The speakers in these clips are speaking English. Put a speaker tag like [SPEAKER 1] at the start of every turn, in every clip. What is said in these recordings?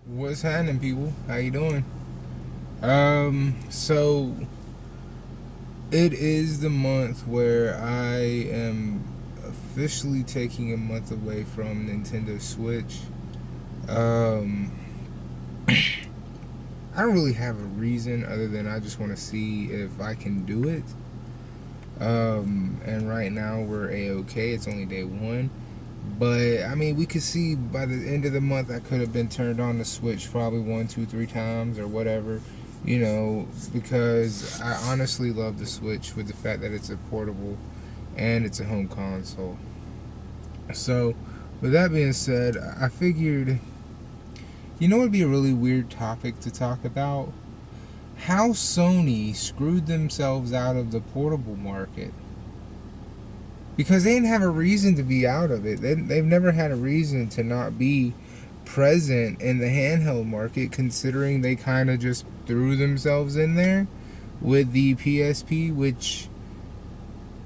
[SPEAKER 1] What's happening, people? How you doing? So it is the month where I am officially taking a month away from Nintendo Switch. Um, I don't really have a reason other than I just want to see if I can do it. And right now we're a-okay. It's only day one. But I mean, we could see by the end of the month, I could have been turned on the Switch probably one, two, three times or whatever, because I honestly love the Switch with the fact that it's a portable and it's a home console. So, with that being said, I figured, it'd be a really weird topic to talk about? How Sony screwed themselves out of the portable market. Because they didn't have a reason to be out of it. They've never had a reason to not be present in the handheld market, considering they kind of just threw themselves in there with the PSP, which,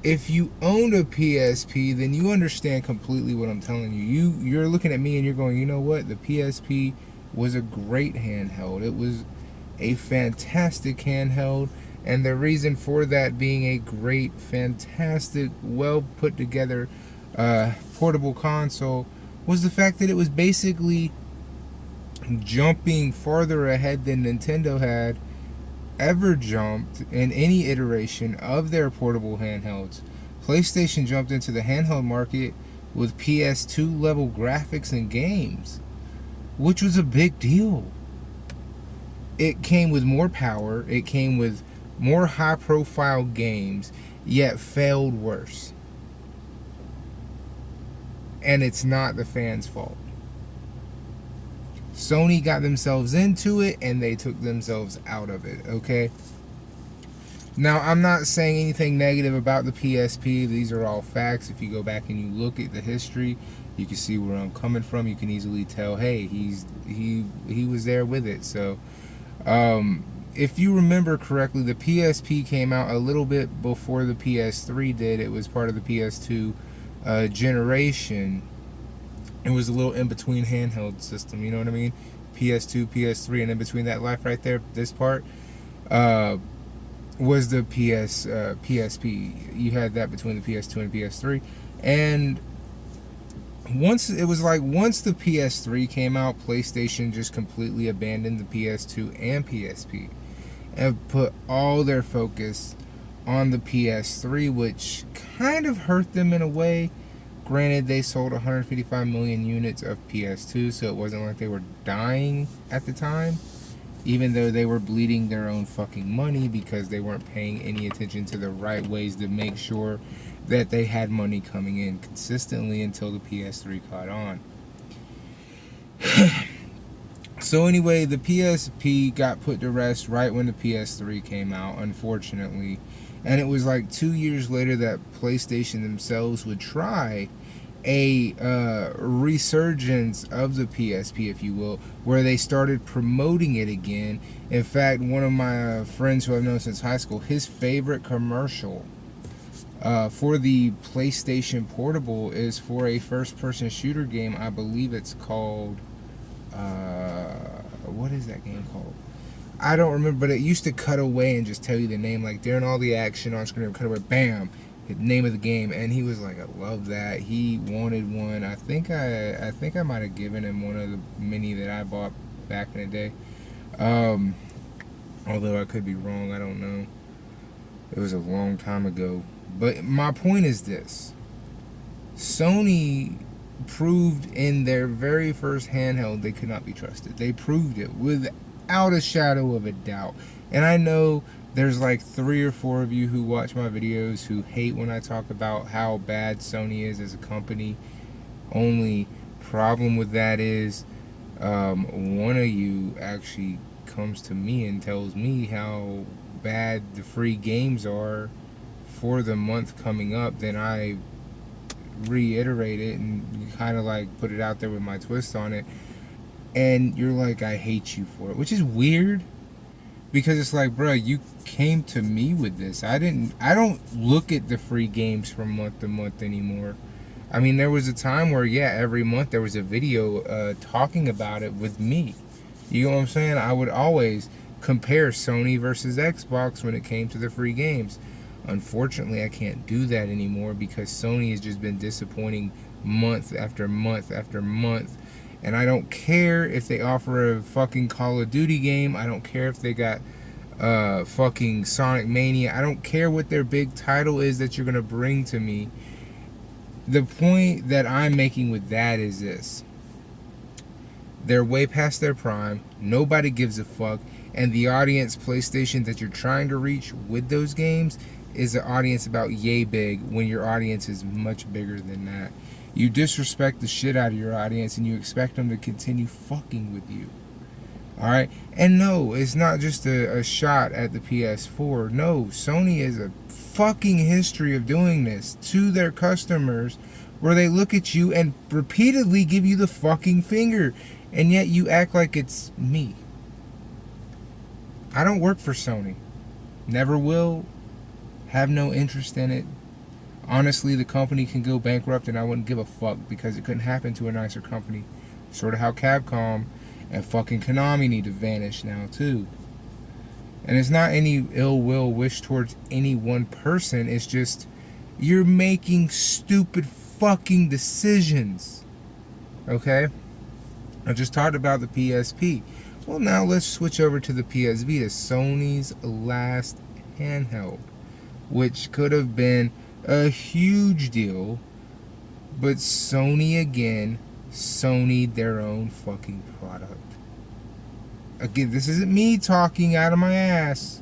[SPEAKER 1] if you own a PSP, then you understand completely what I'm telling you. You're looking at me and you're going, you know what? The PSP was a great handheld. It was a fantastic handheld. And the reason for that being a great, fantastic, well put together portable console was the fact that it was basically jumping farther ahead than Nintendo had ever jumped in any iteration of their portable handhelds. PlayStation jumped into the handheld market with PS2 level graphics and games, which was a big deal. It came with more power, it came with more high profile games, yet failed worse. And it's not the fans' fault. Sony got themselves into it and they took themselves out of it, okay? Now, I'm not saying anything negative about the PSP. These are all facts. If you go back and you look at the history, you can see where I'm coming from. You can easily tell, hey, he was there with it. So, if you remember correctly, the PSP came out a little bit before the PS3 did. It was part of the PS2 generation. It was a little in-between handheld system, you know what I mean? PS2, PS3, and in between that life right there, this part, was the PSP. You had that between the PS2 and PS3. And once the PS3 came out, PlayStation just completely abandoned the PS2 and PSP and put all their focus on the PS3, which kind of hurt them in a way. Granted, they sold 155 million units of PS2, so it wasn't like they were dying at the time, even though they were bleeding their own fucking money because they weren't paying any attention to the right ways to make sure that they had money coming in consistently until the PS3 caught on. So anyway, the PSP got put to rest right when the PS3 came out, unfortunately. And it was like 2 years later that PlayStation themselves would try a resurgence of the PSP, if you will, where they started promoting it again. In fact, one of my friends who I've known since high school, his favorite commercial for the PlayStation Portable is for a first-person shooter game. I believe it's called... what is that game called? I don't remember, but it used to cut away and just tell you the name. Like, during all the action on screen, it would cut away, bam, the name of the game. And he was like, I love that. He wanted one. I think I might have given him one of the many that I bought back in the day. Although I could be wrong, I don't know. It was a long time ago. But my point is this. Sony proved in their very first handheld they could not be trusted. They proved it without a shadow of a doubt. And I know there's like 3 or 4 of you who watch my videos who hate when I talk about how bad Sony is as a company. Only problem with that is one of you actually comes to me and tells me how bad the free games are for the month coming up. Then I reiterate it and kind of like put it out there with my twist on it, and you're like, I hate you for it, which is weird because it's like, bro, you came to me with this. I don't look at the free games from month to month anymore. I mean, there was a time where, yeah, every month there was a video talking about it with me. You know what I'm saying? I would always compare Sony versus Xbox when it came to the free games. Unfortunately, I can't do that anymore because Sony has just been disappointing month after month after month. And I don't care if they offer a fucking Call of Duty game. I don't care if they got fucking Sonic Mania. I don't care what their big title is that you're going to bring to me. The point that I'm making with that is this. They're way past their prime. Nobody gives a fuck. And the audience PlayStation that you're trying to reach with those games is an audience about yay big when your audience is much bigger than that. You disrespect the shit out of your audience and you expect them to continue fucking with you. Alright? And no, it's not just a shot at the PS4. No, Sony has a fucking history of doing this to their customers where they look at you and repeatedly give you the fucking finger. And yet you act like it's me. I don't work for Sony. Never will. Have no interest in it. Honestly, the company can go bankrupt and I wouldn't give a fuck because it couldn't happen to a nicer company. Sort of how Capcom and fucking Konami need to vanish now too. And it's not any ill will wish towards any one person. It's just you're making stupid fucking decisions. Okay? I just talked about the PSP. Well, now let's switch over to the PS Vita, Sony's last handheld, which could have been a huge deal, but Sony again Sony'd their own fucking product. Again, this isn't me talking out of my ass.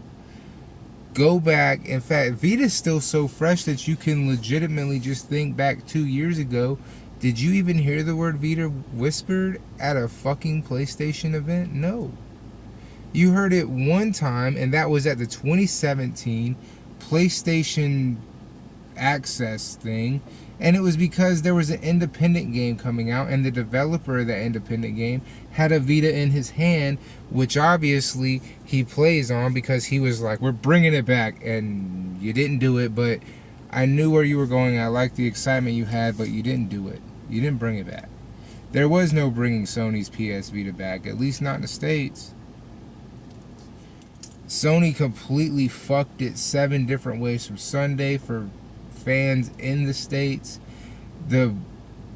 [SPEAKER 1] Go back. In fact, Vita's still so fresh that you can legitimately just think back 2 years ago. Did you even hear the word Vita whispered at a fucking PlayStation event? No. You heard it one time, and that was at the 2017 PlayStation Access thing, and it was because there was an independent game coming out, and the developer of that independent game had a Vita in his hand, which obviously he plays on because he was like, we're bringing it back, and you didn't do it, but I knew where you were going. I liked the excitement you had, but you didn't do it. You didn't bring it back. There was no bringing Sony's PS Vita back, at least not in the States. Sony completely fucked it 7 different ways from Sunday for fans in the States. The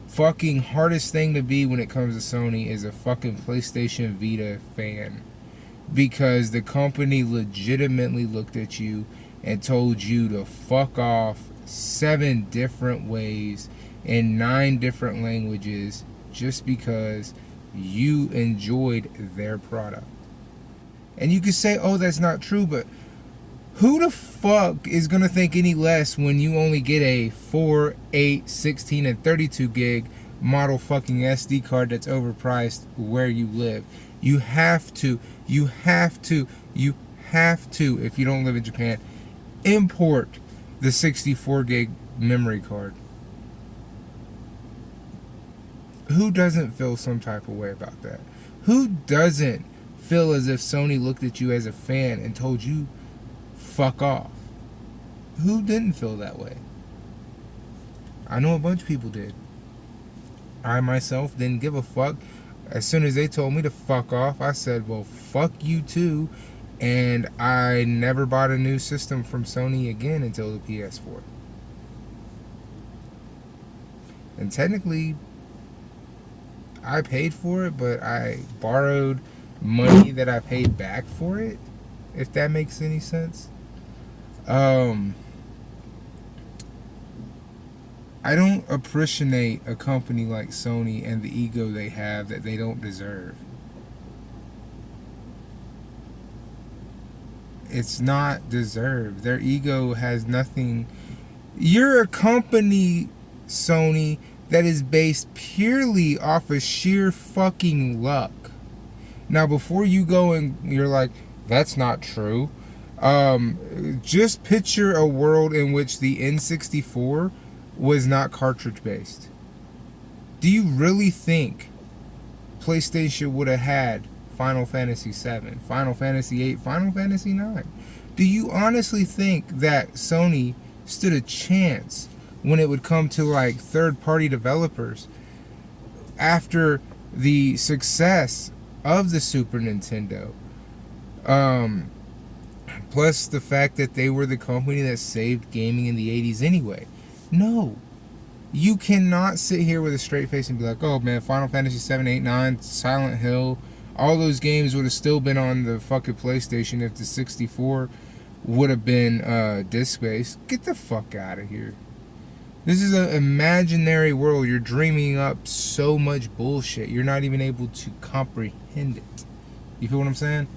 [SPEAKER 1] fucking hardest thing to be when it comes to Sony is a fucking PlayStation Vita fan, because the company legitimately looked at you and told you to fuck off 7 different ways in 9 different languages just because you enjoyed their product. And you could say, oh, that's not true, but who the fuck is going to think any less when you only get a 4, 8, 16, and 32 gig model fucking SD card that's overpriced where you live? You have to, if you don't live in Japan, import the 64 gig memory card. Who doesn't feel some type of way about that? Who doesn't feel as if Sony looked at you as a fan and told you fuck off? Who didn't feel that way? I know a bunch of people did. I myself didn't give a fuck. As soon as they told me to fuck off, I said, well, fuck you too. And I never bought a new system from Sony again until the PS4. And technically, I paid for it, but I borrowed money that I paid back for it, if that makes any sense. I don't appreciate a company like Sony and the ego they have that they don't deserve. It's not deserved. Their ego has nothing. You're a company, Sony, that is based purely off of sheer fucking luck. Now, before you go and you're like, that's not true, just picture a world in which the N64 was not cartridge based. Do you really think PlayStation would have had Final Fantasy VII, Final Fantasy VIII, Final Fantasy IX? Do you honestly think that Sony stood a chance when it would come to like third-party developers after the success of the Super Nintendo. Plus the fact that they were the company that saved gaming in the 80s anyway. No. You cannot sit here with a straight face and be like, oh man, Final Fantasy 7, 8, 9, Silent Hill, all those games would have still been on the fucking PlayStation if the 64 would have been disc-based. Get the fuck out of here. This is an imaginary world. You're dreaming up so much bullshit. You're not even able to comprehend it. You feel what I'm saying?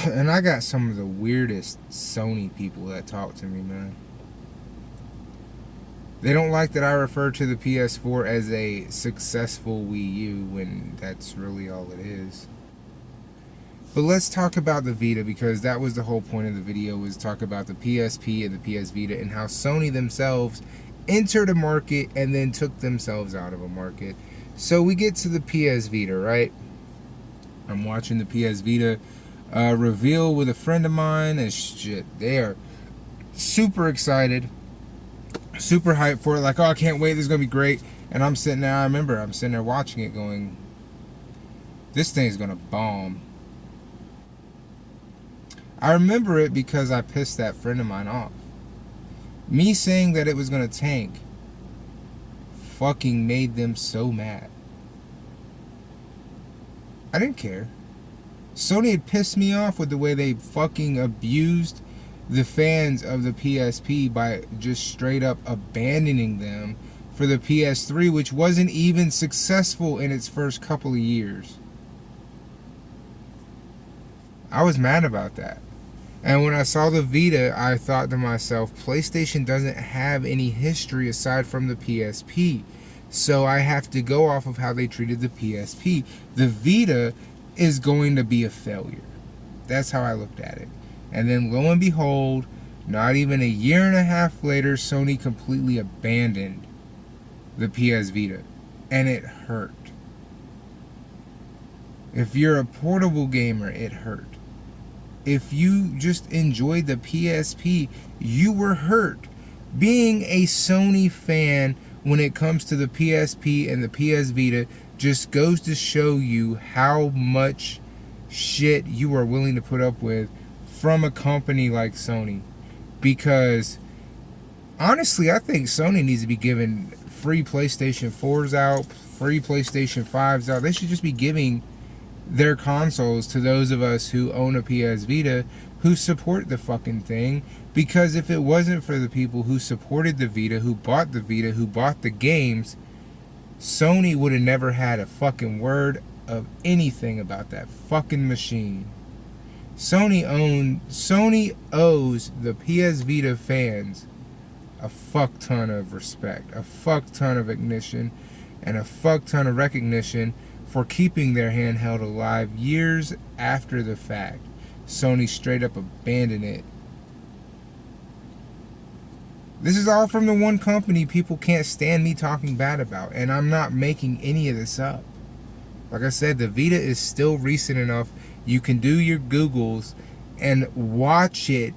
[SPEAKER 1] And I got some of the weirdest Sony people that talk to me, man. They don't like that I refer to the PS4 as a successful Wii U when that's really all it is. But let's talk about the Vita, because that was the whole point of the video, was talk about the PSP and the PS Vita and how Sony themselves entered a market and then took themselves out of a market. So we get to the PS Vita, right? I'm watching the PS Vita reveal with a friend of mine and shit. They are super excited, super hyped for it, like, oh, I can't wait, this is gonna be great. And I'm sitting there, I'm sitting there watching it going, this thing's gonna bomb. I remember it because I pissed that friend of mine off. Me saying that it was gonna tank fucking made them so mad. I didn't care. Sony had pissed me off with the way they fucking abused the fans of the PSP by just straight up abandoning them for the PS3, which wasn't even successful in its first couple of years. I was mad about that. And when I saw the Vita, I thought to myself, PlayStation doesn't have any history aside from the PSP. So I have to go off of how they treated the PSP. The Vita is going to be a failure. That's how I looked at it. And then lo and behold, not even a year and a half later, Sony completely abandoned the PS Vita. And it hurt. If you're a portable gamer, it hurt. If you just enjoyed the PSP, you were hurt. Being a Sony fan when it comes to the PSP and the PS Vita just goes to show you how much shit you are willing to put up with from a company like Sony. Because honestly, I think Sony needs to be giving free PlayStation 4s out, free PlayStation 5s out. They should just be giving their consoles to those of us who own a PS Vita, who support the fucking thing. Because if it wasn't for the people who supported the Vita, who bought the Vita, who bought the games, Sony would have never had a fucking word of anything about that fucking machine. Sony owes the PS Vita fans a fuck ton of respect, a fuck ton of ignition, and a fuck ton of recognition for keeping their handheld alive years after the fact. Sony straight up abandoned it. This is all from the one company people can't stand me talking bad about, and I'm not making any of this up. Like I said, the Vita is still recent enough. You can do your Googles and watch it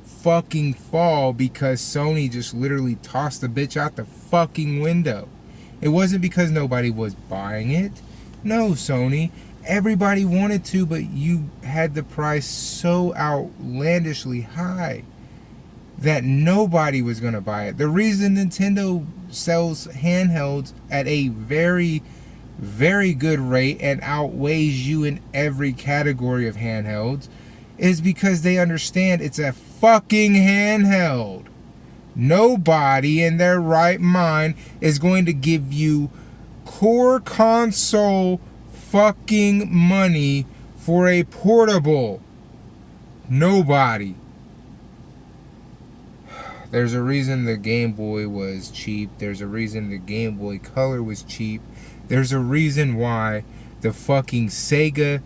[SPEAKER 1] fucking fall because Sony just literally tossed the bitch out the fucking window. It wasn't because nobody was buying it. No, Sony. Everybody wanted to, but you had the price so outlandishly high that nobody was going to buy it. The reason Nintendo sells handhelds at a very, very good rate and outweighs you in every category of handhelds is because they understand it's a fucking handheld. Nobody in their right mind is going to give you core console fucking money for a portable. Nobody. There's a reason the Game Boy was cheap. There's a reason the Game Boy Color was cheap. There's a reason why the fucking Sega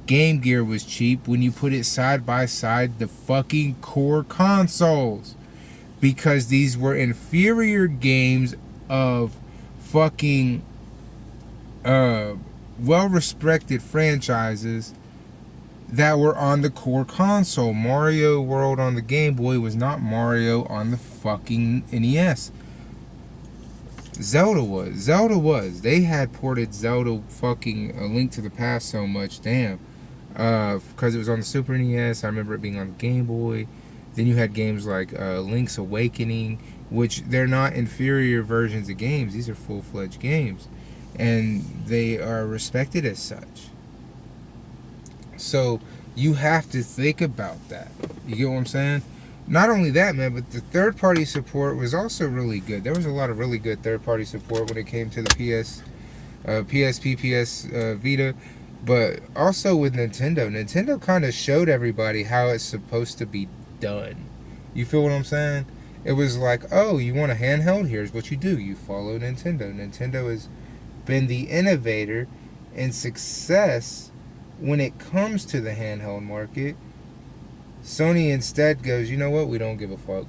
[SPEAKER 1] Game Gear was cheap when you put it side by side the fucking core consoles. Because these were inferior games of fucking well-respected franchises that were on the core console. Mario World on the Game Boy was not Mario on the fucking NES. Zelda was. They had ported Zelda fucking A Link to the Past so much, damn. Because it was on the Super NES. I remember it being on the Game Boy. Then you had games like Link's Awakening, which they're not inferior versions of games. These are full-fledged games. And they are respected as such. So you have to think about that. You get what I'm saying? Not only that, man, but the third-party support was also really good. There was a lot of really good third-party support when it came to the PSP, PS Vita, but also with Nintendo. Nintendo kind of showed everybody how it's supposed to be done. You feel what I'm saying? It was like, oh, you want a handheld? Here's what you do. You follow Nintendo. Nintendo has been the innovator in success when it comes to the handheld market. Sony instead goes, you know what? We don't give a fuck.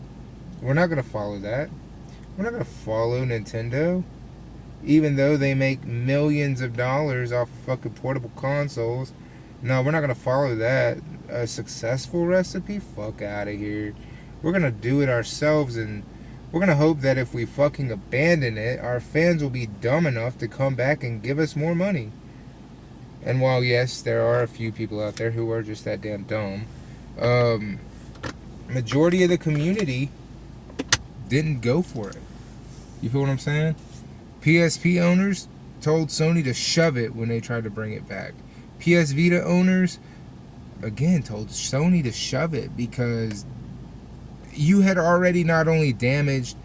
[SPEAKER 1] We're not going to follow that. We're not going to follow Nintendo. Even though they make millions of dollars off of fucking portable consoles. No, we're not going to follow that. A successful recipe? Fuck out of here. We're going to do it ourselves, and we're going to hope that if we fucking abandon it, our fans will be dumb enough to come back and give us more money. And while, yes, there are a few people out there who are just that damn dumb, majority of the community didn't go for it. You feel what I'm saying? PSP owners told Sony to shove it when they tried to bring it back. PS Vita owners, again, told Sony to shove it because you had already not only damaged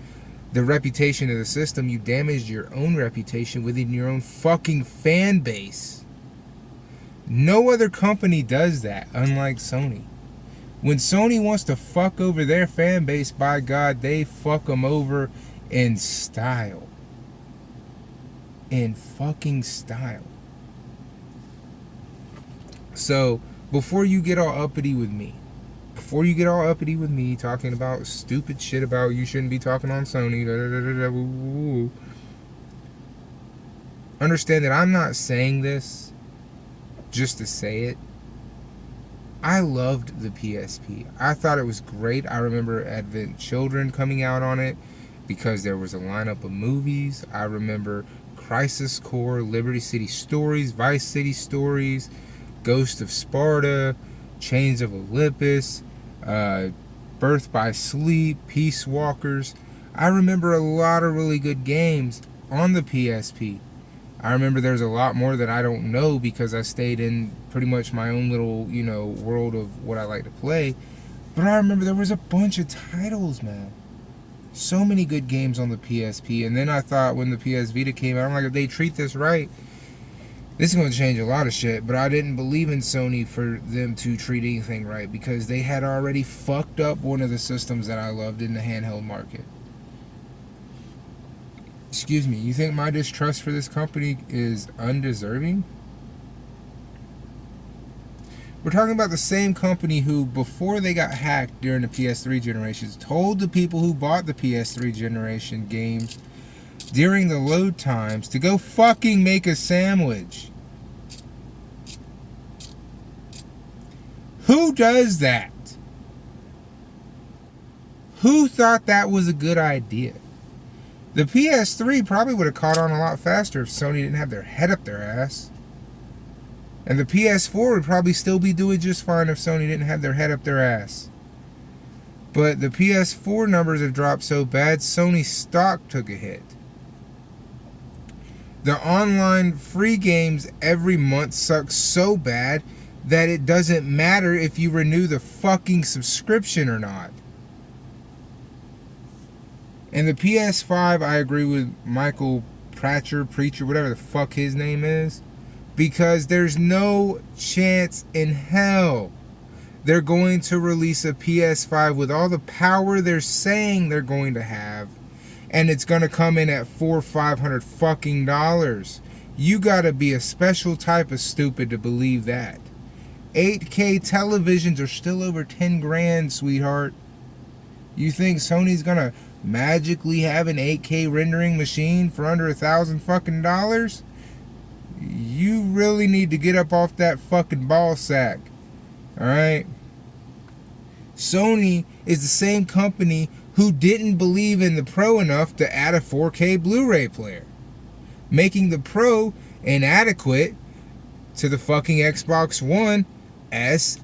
[SPEAKER 1] the reputation of the system, you damaged your own reputation within your own fucking fan base. No other company does that, unlike Sony. When Sony wants to fuck over their fan base, by God, they fuck them over in style. In fucking style. So, before you get all uppity with me, talking about stupid shit about you shouldn't be talking on Sony, understand that I'm not saying this just to say it. I loved the PSP. I thought it was great. I remember Advent Children coming out on it because there was a lineup of movies. I remember Crisis Core, Liberty City Stories, Vice City Stories, Ghost of Sparta, Chains of Olympus, Birth by Sleep, Peace Walkers. I remember a lot of really good games on the PSP. I remember there's a lot more that I don't know because I stayed in pretty much my own little, world of what I like to play. But I remember there was a bunch of titles, man. So many good games on the PSP. And then I thought when the PS Vita came out, I'm like, if they treat this right, this is going to change a lot of shit. But I didn't believe in Sony for them to treat anything right because they had already fucked up one of the systems that I loved in the handheld market. Excuse me, you think my distrust for this company is undeserving? We're talking about the same company who, before they got hacked during the PS3 generations, told the people who bought the PS3 generation games during the load times to go fucking make a sandwich. Who does that? Who thought that was a good idea? The PS3 probably would have caught on a lot faster if Sony didn't have their head up their ass. And the PS4 would probably still be doing just fine if Sony didn't have their head up their ass. But the PS4 numbers have dropped so bad, Sony's stock took a hit. The online free games every month suck so bad that it doesn't matter if you renew the fucking subscription or not. And the PS5, I agree with Michael Preacher, whatever the fuck his name is, because there's no chance in hell they're going to release a PS5 with all the power they're saying they're going to have, and it's going to come in at $400 or $500 fucking dollars. You gotta be a special type of stupid to believe that. 8K televisions are still over 10 grand, sweetheart. You think Sony's gonna magically have an 8K rendering machine for under $1,000 fucking dollars? You really need to get up off that fucking ball sack. Alright? Sony is the same company who didn't believe in the Pro enough to add a 4K Blu-ray player, making the Pro inadequate to the fucking Xbox One S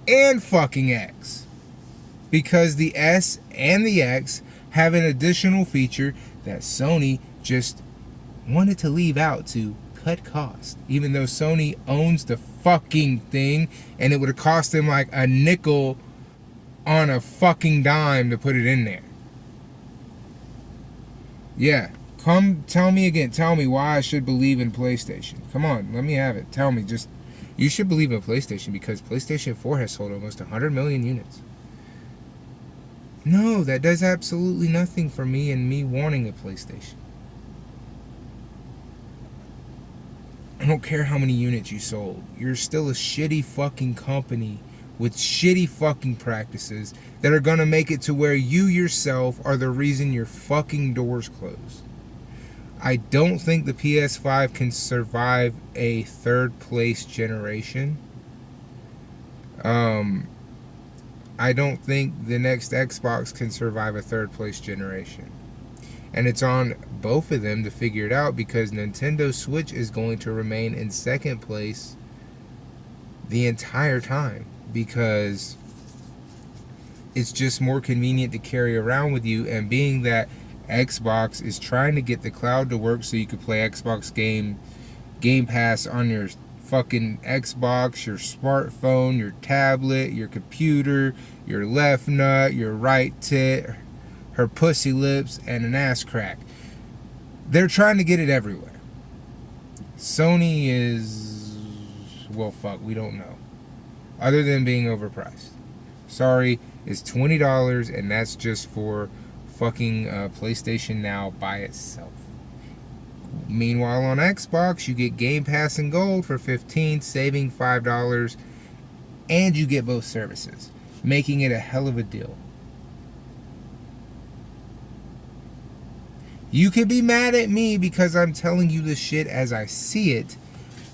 [SPEAKER 1] and fucking X. Because the S and the X have an additional feature that Sony just wanted to leave out to cut cost. Even though Sony owns the fucking thing, and it would have cost them like a nickel on a fucking dime to put it in there. Yeah, come tell me again. Tell me why I should believe in PlayStation. Come on, let me have it. Tell me, just, you should believe in PlayStation because PlayStation 4 has sold almost 100 million units. No, that does absolutely nothing for me and me wanting a PlayStation. I don't care how many units you sold. You're still a shitty fucking company with shitty fucking practices that are gonna make it to where you yourself are the reason your fucking doors close. I don't think the PS5 can survive a third place generation. I don't think the next Xbox can survive a third place generation. And it's on both of them to figure it out, because Nintendo Switch is going to remain in second place the entire time, because it's just more convenient to carry around with you. And being that Xbox is trying to get the cloud to work so you can play Xbox Game Pass on your fucking Xbox, your smartphone, your tablet, your computer, your left nut, your right tit, her pussy lips, and an ass crack. They're trying to get it everywhere. Sony is, well, fuck, we don't know. Other than being overpriced. Sorry, it's $20, and that's just for fucking PlayStation Now by itself. Meanwhile, on Xbox, you get Game Pass and Gold for $15, saving $5, and you get both services, making it a hell of a deal. You could be mad at me because I'm telling you this shit as I see it,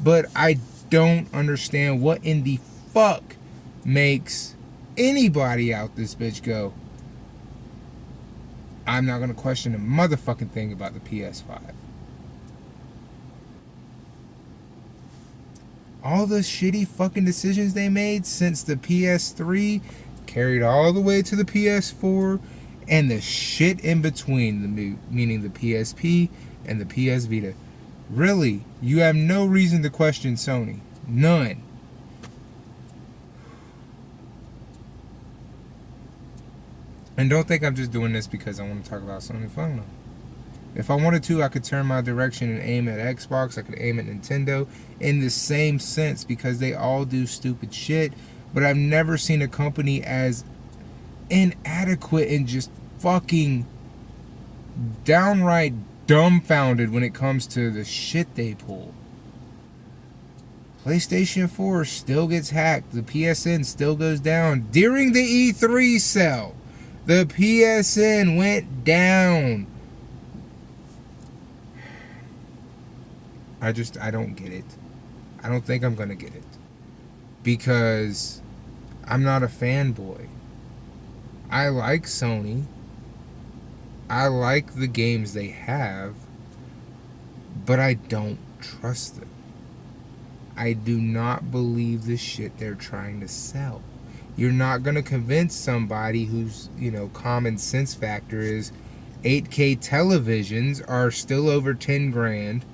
[SPEAKER 1] but I don't understand what in the fuck makes anybody out this bitch go, I'm not gonna question a motherfucking thing about the PS5. All the shitty fucking decisions they made since the PS3 carried all the way to the PS4, and the shit in between, meaning the PSP and the PS Vita. Really, you have no reason to question Sony. None. And don't think I'm just doing this because I want to talk about Sony. Fuck no. If I wanted to, I could turn my direction and aim at Xbox. I could aim at Nintendo in the same sense, because they all do stupid shit. But I've never seen a company as inadequate and just fucking downright dumbfounded when it comes to the shit they pull. PlayStation 4 still gets hacked. The PSN still goes down. During the E3 sale, the PSN went down. I don't get it. I don't think I'm gonna get it, because I'm not a fanboy. I like Sony. I like the games they have, but I don't trust them. I do not believe the shit they're trying to sell. You're not gonna convince somebody whose, common sense factor is 8K televisions are still over 10 grand.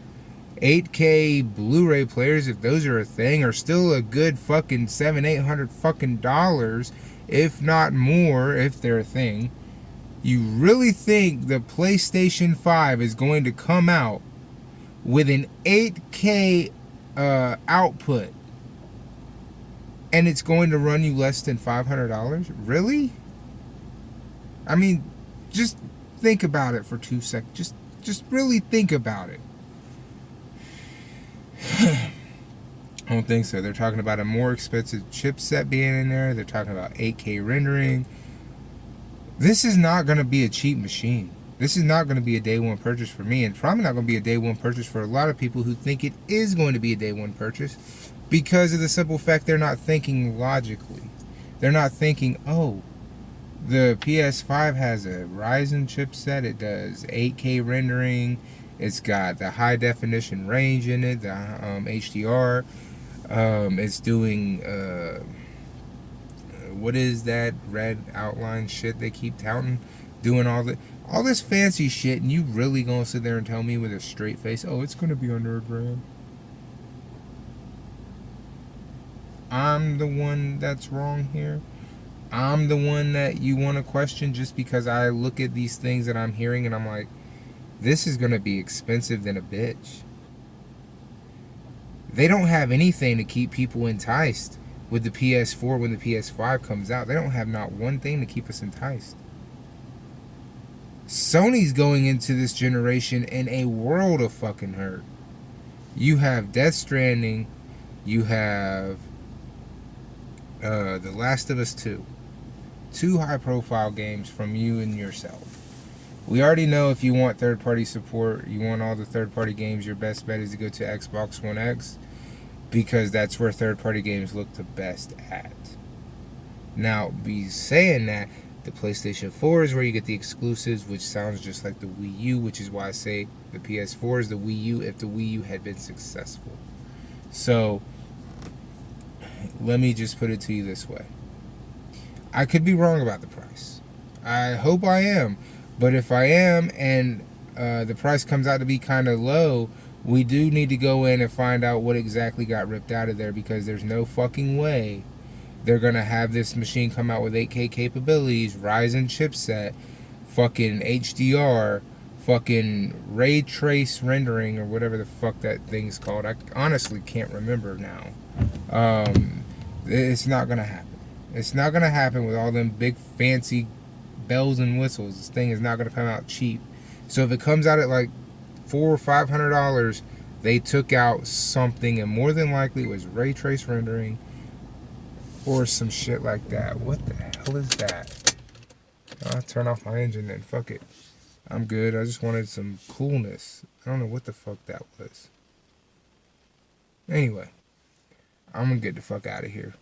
[SPEAKER 1] 8K Blu-ray players, if those are a thing, are still a good fucking $700-800 fucking dollars, if not more, if they're a thing. You really think the PlayStation 5 is going to come out with an 8K output and it's going to run you less than $500? Really? I mean, just think about it for 2 seconds. Just really think about it. I don't think so. They're talking about a more expensive chipset being in there. They're talking about 8K rendering. This is not going to be a cheap machine. This is not going to be a day one purchase for me, and probably not going to be a day one purchase for a lot of people who think it is going to be a day one purchase, because of the simple fact they're not thinking logically. They're not thinking, oh, The PS5 has a Ryzen chipset. It does 8K rendering. It's got the high definition range in it, the HDR. It's doing what is that red outline shit they keep touting? Doing all this fancy shit, and you really gonna sit there and tell me with a straight face, oh, it's gonna be under $1,000? I'm the one that's wrong here. I'm the one that you want to question just because I look at these things that I'm hearing and I'm like, this is gonna be expensive than a bitch. They don't have anything to keep people enticed with the PS4 when the PS5 comes out. They don't have not one thing to keep us enticed. Sony's going into this generation in a world of fucking hurt. You have Death Stranding. You have The Last of Us 2. Two high-profile games from you and yourself. We already know if you want third-party support, you want all the third-party games, your best bet is to go to Xbox One X, because that's where third-party games look the best at. Now, be saying that, the PlayStation 4 is where you get the exclusives, which sounds just like the Wii U, which is why I say the PS4 is the Wii U if the Wii U had been successful. So, let me just put it to you this way. I could be wrong about the price. I hope I am. But if I am, and the price comes out to be kind of low, we do need to go in and find out what exactly got ripped out of there, because there's no fucking way they're going to have this machine come out with 8K capabilities, Ryzen chipset, fucking HDR, fucking ray trace rendering, or whatever the fuck that thing's called. I honestly can't remember now. It's not going to happen. It's not going to happen with all them big fancy bells and whistles. This thing is not going to come out cheap. So if it comes out at like $400 or $500, they took out something, and more than likely it was ray trace rendering or some shit like that. What the hell is that? I'll turn off my engine then. Fuck it. I'm good. I just wanted some coolness. I don't know what the fuck that was. Anyway, I'm gonna get the fuck out of here.